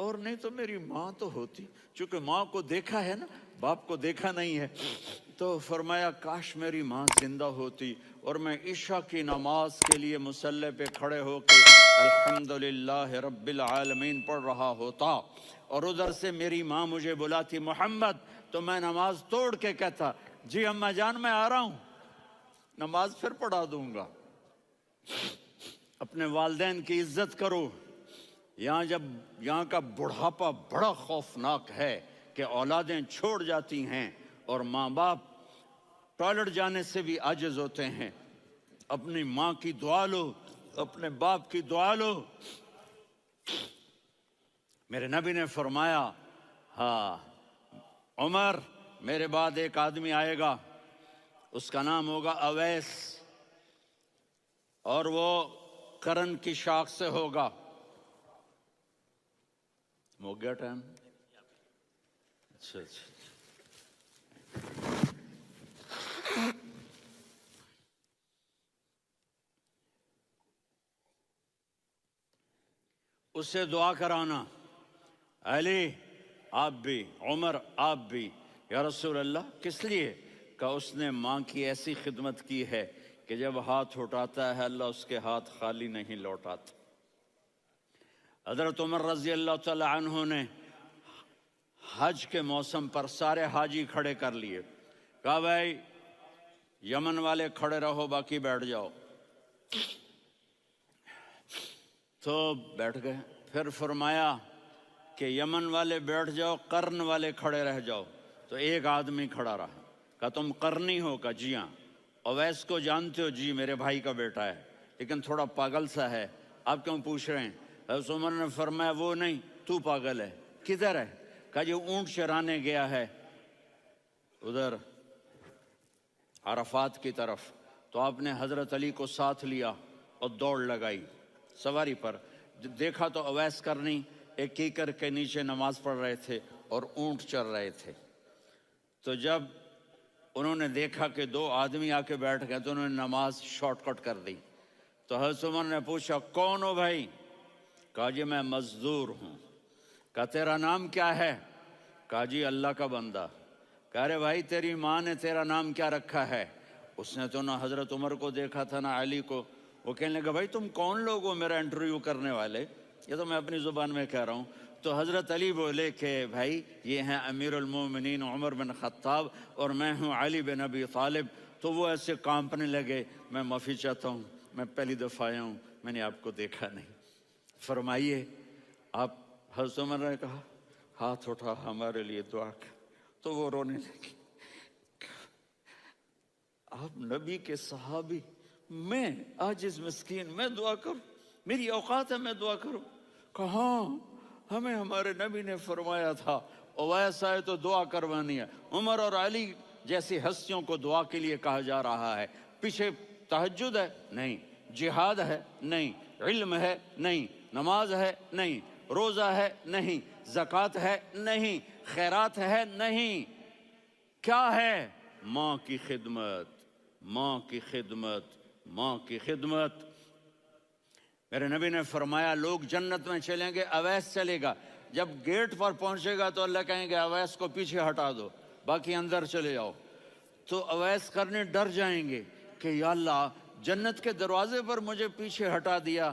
اور نہیں تو میری ماں تو ہوتی، چونکہ ماں کو دیکھا ہے نا، باپ کو دیکھا نہیں ہے، تو فرمایا کاش میری ماں زندہ ہوتی اور میں عشاء کی نماز کے لیے مصلی پہ کھڑے ہو کے الحمدللہ رب العالمین پڑھ رہا ہوتا، اور ادھر سے میری ماں مجھے بلاتی محمد، تو میں نماز توڑ کے کہتا جی اماں جان میں آ رہا ہوں، نماز پھر پڑھا دوں گا۔ اپنے والدین کی عزت کرو۔ یہاں کا بڑھاپا بڑا خوفناک ہے کہ اولادیں چھوڑ جاتی ہیں اور ماں باپ ٹوائلٹ جانے سے بھی عاجز ہوتے ہیں۔ اپنی ماں کی دعا لو، اپنے باپ کی دعا لو۔ میرے نبی نے فرمایا ہاں عمر، میرے بعد ایک آدمی آئے گا، اس کا نام ہوگا اویس، اور وہ کرن کی شاخ سے ہوگا۔ ہو گیا ٹائم؟ اچھا۔ اس سے دعا کرانا، علی آپ بھی، عمر آپ بھی۔ یا رسول اللہ کس لیے؟ کہ اس نے ماں کی ایسی خدمت کی ہے کہ جب ہاتھ اٹھاتا ہے اللہ اس کے ہاتھ خالی نہیں لوٹاتا۔ حضرت عمر رضی اللہ تعالی عنہ نے حج کے موسم پر سارے حاجی کھڑے کر لیے، کہا بھائی یمن والے کھڑے رہو، باقی بیٹھ جاؤ۔ تو بیٹھ گئے۔ پھر فرمایا کہ یمن والے بیٹھ جاؤ، قرن والے کھڑے رہ جاؤ۔ تو ایک آدمی کھڑا رہا، کہا تم قرنی ہو؟ کہا جی ہاں۔ اویس کو جانتے ہو؟ جی میرے بھائی کا بیٹا ہے، لیکن تھوڑا پاگل سا ہے، آپ کیوں پوچھ رہے ہیں؟ حضرت عمر نے فرمایا وہ نہیں، تو پاگل ہے۔ کدھر ہے؟ کہا جی اونٹ چرانے گیا ہے ادھر عرفات کی طرف۔ تو آپ نے حضرت علی کو ساتھ لیا اور دوڑ لگائی سواری پر۔ دیکھا تو اویس کرنی ایک کیکر کے نیچے نماز پڑھ رہے تھے اور اونٹ چر رہے تھے۔ تو جب انہوں نے دیکھا کہ دو آدمی آ کے بیٹھ گئے تو انہوں نے نماز شارٹ کٹ کر دی۔ تو حضرت عمر نے پوچھا کون ہو بھائی؟ کہا جی میں مزدور ہوں۔ کہا تیرا نام کیا ہے؟ کہا جی اللہ کا بندہ۔ کہا رے بھائی تیری ماں نے تیرا نام کیا رکھا ہے؟ اس نے تو نہ حضرت عمر کو دیکھا تھا نہ علی کو۔ وہ کہنے لگا بھائی تم کون لوگ ہو میرا انٹرویو کرنے والے؟ یہ تو میں اپنی زبان میں کہہ رہا ہوں۔ تو حضرت علی بولے کہ بھائی یہ ہیں امیر المومنین عمر بن خطاب اور میں ہوں علی بن ابی طالب۔ تو وہ ایسے کانپنے لگے، میں معافی چاہتا ہوں، میں پہلی دفعہ آیا ہوں، میں نے آپ کو دیکھا نہیں، فرمائیے آپ۔ حضرت عمر نے کہا ہاتھ اٹھا ہمارے لیے دعا کر۔ تو وہ رونے لگی، آپ نبی کے صحابی، میں عاجز مسکین میں دعا کروں؟ میری اوقات ہے میں دعا کروں؟ کہاں، ہمیں ہمارے نبی نے فرمایا تھا اویس آئے تو دعا کروانی ہے۔ عمر اور علی جیسی ہستیوں کو دعا کے لیے کہا جا رہا ہے۔ پیچھے تہجد ہے؟ نہیں۔ جہاد ہے؟ نہیں۔ علم ہے؟ نہیں۔ نماز ہے؟ نہیں۔ روزہ ہے؟ نہیں۔ زکوٰۃ ہے؟ نہیں۔ خیرات ہے؟ نہیں۔ کیا ہے؟ ماں کی خدمت، ماں کی خدمت، ماں کی خدمت۔ میرے نبی نے فرمایا لوگ جنت میں چلیں گے، اویس چلے گا، جب گیٹ پر پہنچے گا تو اللہ کہیں گے اویس کو پیچھے ہٹا دو، باقی اندر چلے جاؤ۔ تو اویس کرنے ڈر جائیں گے کہ یا اللہ جنت کے دروازے پر مجھے پیچھے ہٹا دیا۔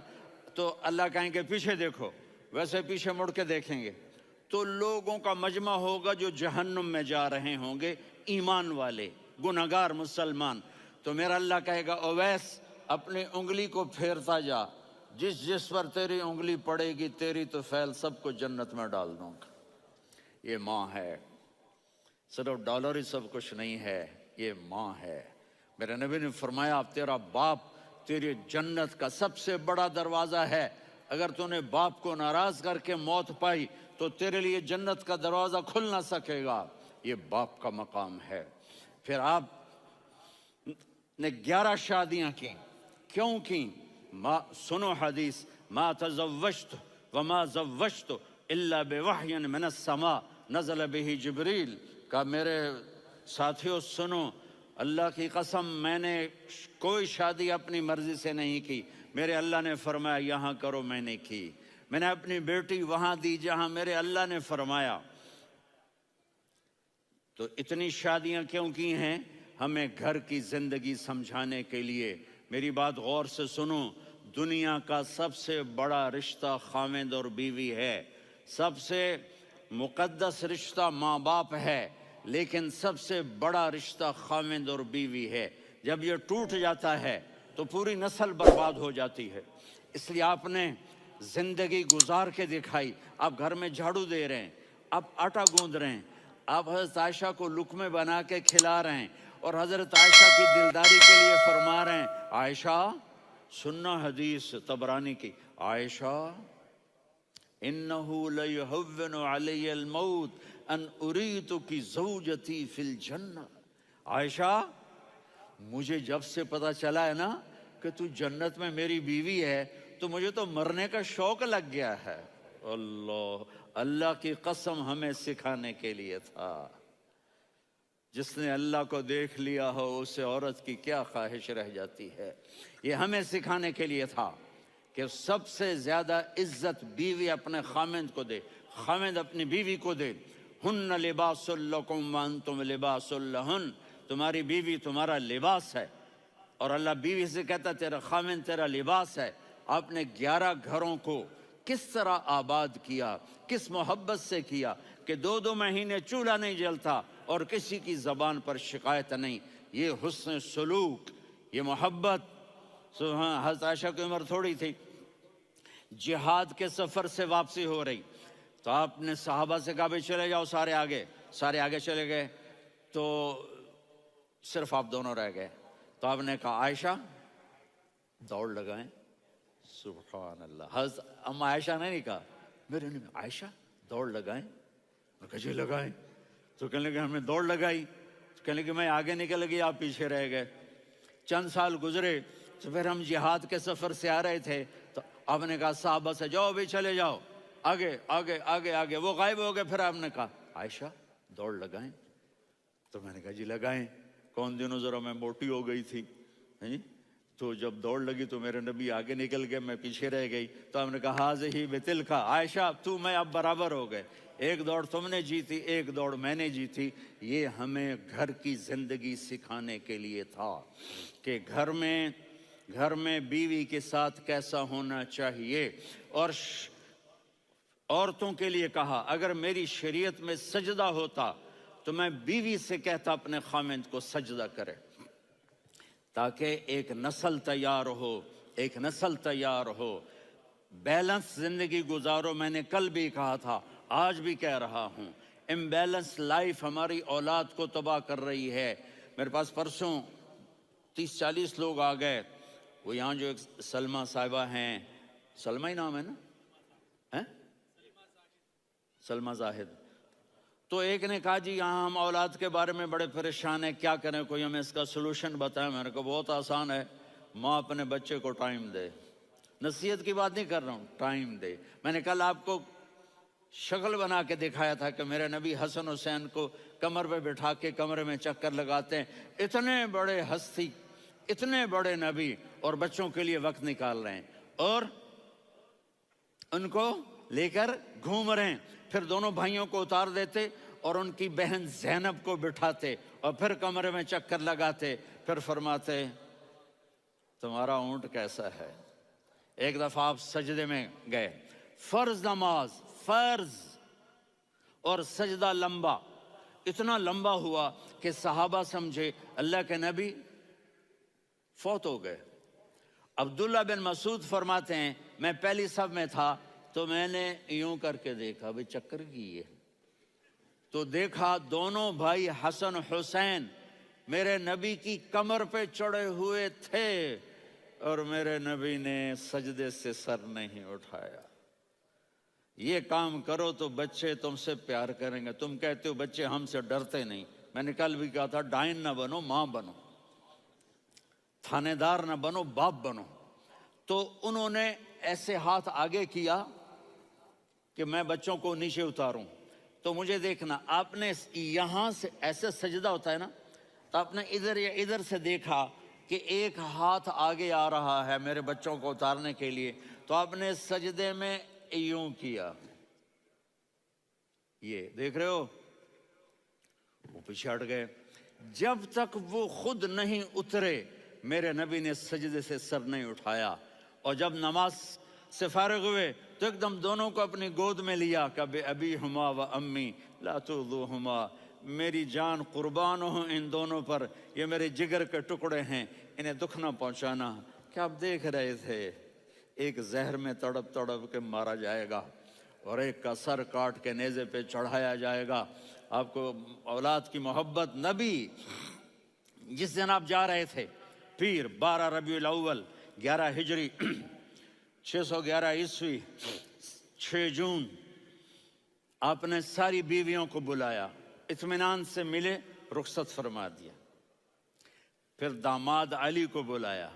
تو اللہ کہیں گے پیچھے دیکھو، ویسے پیچھے مڑ کے دیکھیں گے تو لوگوں کا مجمع ہوگا جو جہنم میں جا رہے ہوں گے، ایمان والے، گنہگار مسلمان۔ تو میرا اللہ کہے گا اویس اپنی انگلی کو پھیرتا جا، جس جس پر تیری انگلی پڑے گی تیری تو فیل سب کو جنت میں ڈال دوں گا۔ یہ ماں ہے، صرف ڈالر ہی سب کچھ نہیں ہے، یہ ماں ہے۔ میرے نبی نے فرمایا تیرا باپ تیری جنت کا سب سے بڑا دروازہ ہے، اگر تو نے باپ کو ناراض کر کے موت پائی تو تیرے لیے جنت کا دروازہ کھل نہ سکے گا۔ یہ باپ کا مقام ہے۔ پھر آپ نے 11 شادیاں کی، کیوں کی؟ سنو حدیث، ما تزوجت وما زوجت الا بوحی من السماء نزل به جبریل۔ کہ میرے ساتھیوں سنو، اللہ کی قسم میں نے کوئی شادی اپنی مرضی سے نہیں کی، میرے اللہ نے فرمایا یہاں کرو، میں نے کی۔ میں نے اپنی بیٹی وہاں دی جہاں میرے اللہ نے فرمایا۔ تو اتنی شادیاں کیوں کی ہیں؟ ہمیں گھر کی زندگی سمجھانے کے لیے۔ میری بات غور سے سنو، دنیا کا سب سے بڑا رشتہ خاوند اور بیوی ہے، سب سے مقدس رشتہ ماں باپ ہے، لیکن سب سے بڑا رشتہ خاوند اور بیوی ہے۔ جب یہ ٹوٹ جاتا ہے تو پوری نسل برباد ہو جاتی ہے۔ اس لیے آپ نے زندگی گزار کے دکھائی۔ آپ گھر میں جھاڑو دے رہے ہیں، آپ آٹا گوندھ رہے ہیں، آپ حضرت عائشہ کو لقمے بنا کے کھلا رہے ہیں، اور حضرت عائشہ کی دلداری کے لیے فرما رہے ہیں، عائشہ سننا حدیث طبرانی کی، عائشہ انہو لیہون علی الموت ان اریتک زوجتی فی الجنہ۔ عائشہ مجھے جب سے پتا چلا ہے نا کہ تو جنت میں میری بیوی ہے تو مجھے تو مرنے کا شوق لگ گیا ہے۔ اللہ کی قسم ہمیں سکھانے کے لیے تھا۔ جس نے اللہ کو دیکھ لیا ہو اسے عورت کی کیا خواہش رہ جاتی ہے۔ یہ ہمیں سکھانے کے لیے تھا کہ سب سے زیادہ عزت بیوی اپنے خاوند کو دے، خاوند اپنی بیوی کو دے۔ ہن لباس لکم وانتم لباس لہن، تمہاری بیوی تمہارا لباس ہے، اور اللہ بیوی سے کہتا تیرا خاوند تیرا لباس ہے۔ آپ نے 11 گھروں کو کس طرح آباد کیا، کس محبت سے کیا کہ 2 مہینے چولہا نہیں جلتا اور کسی کی زبان پر شکایت نہیں۔ یہ حسن سلوک، یہ محبت۔ حضرت عائشہ کی عمر تھوڑی تھی، جہاد کے سفر سے واپسی ہو رہی، تو آپ نے صحابہ سے کہا بھائی چلے جاؤ سارے آگے چلے گئے، تو صرف آپ دونوں رہ گئے۔ تو آپ نے کہا عائشہ دوڑ لگائیں۔ سبحان اللہ، حضرت اما عائشہ نے نہیں کہا، میرے نے عائشہ دوڑ لگائیں، میں کہا جی لگائیں۔ تو کہنے لگے ہم نے دوڑ لگائی، تو کہنے لگے میں آگے نکل گئی آپ پیچھے رہ گئے۔ چند سال گزرے تو پھر ہم جہاد کے سفر سے آ رہے تھے، تو آپ نے کہا صحابہ سے جاؤ بھی چلے جاؤ آگے آگے آگے آگے، وہ غائب ہو گئے۔ پھر آپ نے کہا عائشہ دوڑ لگائیں، تو میں نے کہا جی لگائیں۔ کون دنوں ذرا میں موٹی ہو گئی تھی، تو جب دوڑ لگی تو میرے نبی آگے نکل گئے، میں پیچھے رہ گئی۔ تو ہم نے کہا ہاذہ بتلک، عائشہ تو میں اب برابر ہو گئے، ایک دوڑ تم نے جیتی ایک دوڑ میں نے جیتی۔ یہ ہمیں گھر کی زندگی سکھانے کے لیے تھا کہ گھر میں بیوی کے ساتھ کیسا ہونا چاہیے۔ اور عورتوں کے لیے کہا اگر میری شریعت میں سجدہ ہوتا تو میں بیوی سے کہتا اپنے خاوند کو سجدہ کرے، تاکہ ایک نسل تیار ہو، بیلنس زندگی گزارو۔ میں نے کل بھی کہا تھا، آج بھی کہہ رہا ہوں، امبیلنس لائف ہماری اولاد کو تباہ کر رہی ہے۔ میرے پاس پرسوں 30-40 لوگ آ گئے، وہ یہاں جو ایک سلمہ صاحبہ ہیں، سلمہ ہی نام ہے نا، سلمہ زاہد، تو ایک نے کہا جی یہاں ہم اولاد کے بارے میں بڑے پریشان ہیں، کیا کریں، کوئی ہمیں اس کا سلوشن بتائیں۔ میں نے کہا بہت آسان ہے، ماں اپنے بچے کو ٹائم دے۔ نصیحت کی بات نہیں کر رہا ہوں، ٹائم دے۔ میں نے کل آپ کو شکل بنا کے دکھایا تھا کہ میرے نبی حسن حسین کو کمر پہ بٹھا کے کمرے میں چکر لگاتے ہیں۔ اتنے بڑے ہستی، اتنے بڑے نبی، اور بچوں کے لیے وقت نکال رہے ہیں اور ان کو لے کر گھوم رہے ہیں۔ پھر دونوں بھائیوں کو اتار دیتے اور ان کی بہن زینب کو بٹھاتے اور پھر کمرے میں چکر لگاتے، پھر فرماتے تمہارا اونٹ کیسا ہے۔ ایک دفعہ آپ سجدے میں گئے، فرض نماز، فرض، اور سجدہ لمبا، اتنا لمبا ہوا کہ صحابہ سمجھے اللہ کے نبی فوت ہو گئے۔ عبداللہ بن مسعود فرماتے ہیں میں پہلی صف میں تھا تو میں نے یوں کر کے دیکھا بھئی چکر کی ہے، تو دیکھا دونوں بھائی حسن حسین میرے نبی کی کمر پہ چڑھے ہوئے تھے اور میرے نبی نے سجدے سے سر نہیں اٹھایا۔ یہ کام کرو تو بچے تم سے پیار کریں گے۔ تم کہتے ہو بچے ہم سے ڈرتے نہیں، میں نے کل بھی کہا تھا ڈائن نہ بنو، ماں بنو، تھانے دار نہ بنو، باپ بنو۔ تو انہوں نے ایسے ہاتھ آگے کیا کہ میں بچوں کو نیچے اتاروں، تو مجھے دیکھنا، آپ نے یہاں سے ایسے سجدہ ہوتا ہے نا، تو آپ نے ادھر یا ادھر سے دیکھا کہ ایک ہاتھ آگے آ رہا ہے میرے بچوں کو اتارنے کے لیے، تو آپ نے سجدے میں یوں کیا، یہ دیکھ رہے ہو، وہ پیچھے ہٹ گئے۔ جب تک وہ خود نہیں اترے میرے نبی نے سجدے سے سر نہیں اٹھایا، اور جب نماز سے فارغ ہوئے تو ایک دم دونوں کو اپنی گود میں لیا کہ ابی ہما و امی لا تؤذوہما، میری جان قربان ہو ان دونوں پر، یہ میرے جگر کے ٹکڑے ہیں، انہیں دکھ نہ پہنچانا۔ کیا آپ دیکھ رہے تھے ایک زہر میں تڑپ تڑپ کے مارا جائے گا اور ایک کا سر کاٹ کے نیزے پہ چڑھایا جائے گا۔ آپ کو اولاد کی محبت، نبی جس دن آپ جا رہے تھے پیر 12 ربیع الاول 11 ہجری 611 عیسوی 6 جون، آپ نے ساری بیویوں کو بلایا، اطمینان سے ملے، رخصت فرما دیا۔ پھر داماد علی کو بلایا،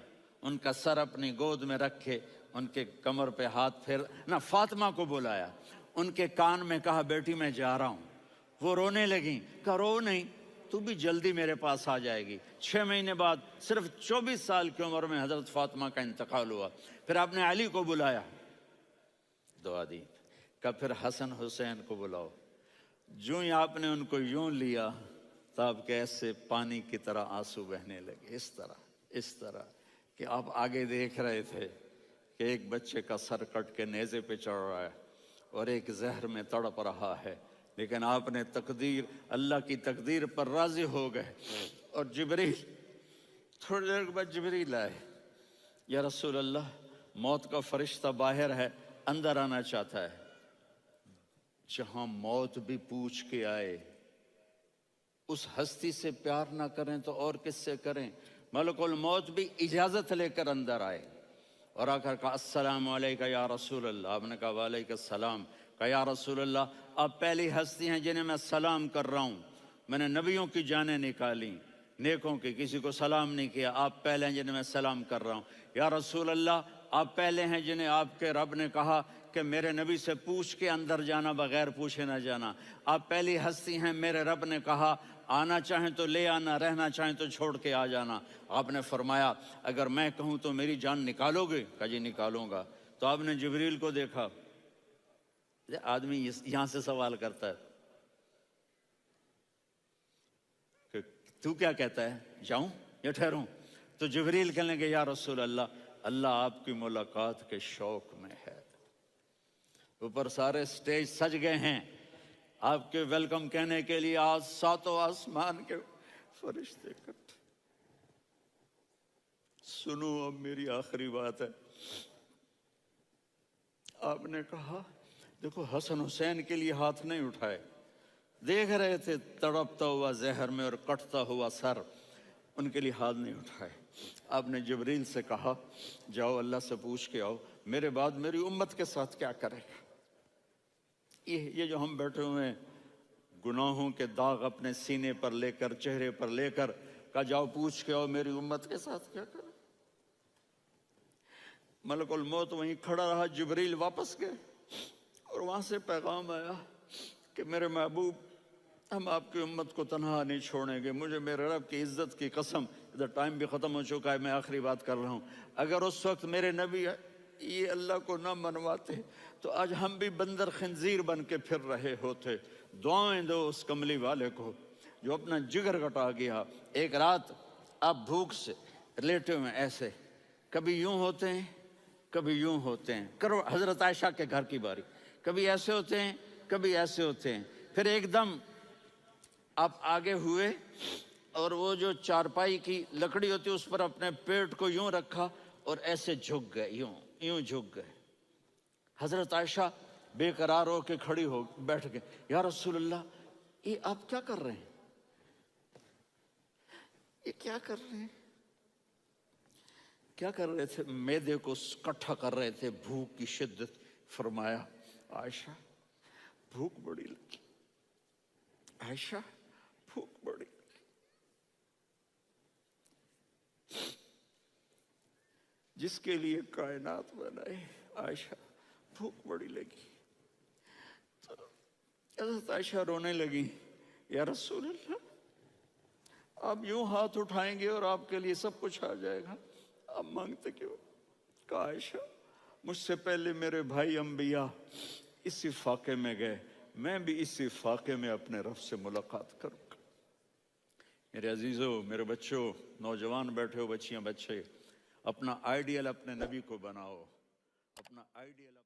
ان کا سر اپنی گود میں رکھے، ان کے کمر پہ ہاتھ پھیر نہ، فاطمہ کو بلایا، ان کے کان میں کہا بیٹی میں جا رہا ہوں۔ وہ رونے لگیں، کہا رو نہیں، تو بھی جلدی میرے پاس آ جائے گی۔ 6 مہینے بعد صرف 24 سال کی عمر میں حضرت فاطمہ کا انتقال ہوا۔ پھر آپ نے علی کو بلایا، دعا دی، کہا پھر حسن حسین کو بلاؤ۔ جو ہی آپ نے ان کو یوں لیا تو آپ کے ایسے پانی کی طرح آنسو بہنے لگے، اس طرح کہ آپ آگے دیکھ رہے تھے کہ ایک بچے کا سر کٹ کے نیزے پہ چڑھ رہا ہے اور ایک زہر میں تڑپ رہا ہے، لیکن آپ نے تقدیر، اللہ کی تقدیر پر راضی ہو گئے۔ اور جبریل، تھوڑی دیر کے بعد جبریل آئے، یا رسول اللہ موت کا فرشتہ باہر ہے، اندر آنا چاہتا ہے۔ جہاں موت بھی پوچھ کے آئے، اس ہستی سے پیار نہ کریں تو اور کس سے کریں؟ ملک الموت بھی اجازت لے کر اندر آئے اور آ کر کہا السلام علیکہ یا رسول اللہ۔ آپ نے کہا وعلیکم السلام۔ کہا یا رسول اللہ آپ پہلی ہستی ہیں جنہیں میں سلام کر رہا ہوں، میں نے نبیوں کی جانیں نکالی، نیکوں کی، کسی کو سلام نہیں کیا، آپ پہلے ہیں جنہیں میں سلام کر رہا ہوں۔ یا رسول اللہ آپ پہلے ہیں جنہیں آپ کے رب نے کہا کہ میرے نبی سے پوچھ کے اندر جانا، بغیر پوچھے نہ جانا۔ آپ پہلی ہستی ہیں، میرے رب نے کہا آنا چاہیں تو لے آنا، رہنا چاہیں تو چھوڑ کے آ جانا۔ آپ نے فرمایا اگر میں کہوں تو میری جان نکالو گے؟ کہا جی نکالوں گا۔ تو آپ نے جبریل کو دیکھا، آدمی یہاں سے سوال کرتا ہے کہ تو کیا کہتا ہے، جاؤں یا ٹھہروں؟ تو جبریل کہنے لگے یا رسول اللہ، اللہ آپ کی ملاقات کے شوق میں ہے۔ اوپر سارے سٹیج سج گئے ہیں آپ کے ویلکم کہنے کے لیے، آج 7 آسمان کے فرشتے اکٹھے۔ سنو اب میری آخری بات ہے۔ آپ نے کہا دیکھو حسن حسین کے لیے ہاتھ نہیں اٹھائے، دیکھ رہے تھے تڑپتا ہوا زہر میں اور کٹتا ہوا سر، ان کے لیے ہاتھ نہیں اٹھائے۔ آپ نے جبریل سے کہا جاؤ اللہ سے پوچھ کے آؤ میرے بعد میری امت کے ساتھ کیا کرے گا۔ یہ جو ہم بیٹھے ہوئے ہیں گناہوں کے داغ اپنے سینے پر لے کر، چہرے پر لے کر، کہا جاؤ پوچھ کے آؤ میری امت کے ساتھ کیا کرے۔ ملک الموت وہیں کھڑا رہا، جبریل واپس گئے اور وہاں سے پیغام آیا کہ میرے محبوب ہم آپ کی امت کو تنہا نہیں چھوڑیں گے، مجھے میرے رب کی عزت کی قسم، ادھر ٹائم بھی ختم ہو چکا ہے، میں آخری بات کر رہا ہوں، اگر اس وقت میرے نبی یہ اللہ کو نہ منواتے تو آج ہم بھی بندر خنزیر بن کے پھر رہے ہوتے۔ دعائیں دو اس کملی والے کو جو اپنا جگر کٹا گیا۔ ایک رات آپ بھوک سے لیٹے ہوئے ایسے، کبھی یوں ہوتے ہیں کبھی یوں ہوتے ہیں، کرو حضرت عائشہ کے گھر کی باری، کبھی ایسے ہوتے ہیں کبھی ایسے ہوتے ہیں، پھر ایک دم آپ آگے ہوئے اور وہ جو چارپائی کی لکڑی ہوتی اس پر اپنے پیٹ کو یوں رکھا اور ایسے جھک گئے، یوں جھک گئے۔ حضرت عائشہ بے قرار ہو کے کھڑی ہو بیٹھ گئے، یا رسول اللہ یہ آپ کیا کر رہے ہیں، یہ کیا کر رہے ہیں؟ کیا کر رہے تھے؟ معدے کو کٹھا کر رہے تھے، بھوک کی شدت۔ فرمایا عائشہ بھوک بڑی لگی، عائشہ بھوک بڑی لگی، جس کے لیے کائنات بنائے، عائشہ بھوک بڑی لگی۔ تو حضرت عائشہ رونے لگی، یا رسول اللہ آپ یوں ہاتھ اٹھائیں گے اور آپ کے لیے سب کچھ آ جائے گا، آپ مانگتے کیوں؟ کہا عائشہ مجھ سے پہلے میرے بھائی انبیاء اسی فاقے میں گئے، میں بھی اسی فاقے میں اپنے رب سے ملاقات کروں گا۔ میرے عزیزوں، میرے بچوں، نوجوان بیٹھے ہو، بچیاں، بچے، اپنا آئیڈیل اپنے نبی کو بناؤ، اپنا آئیڈیل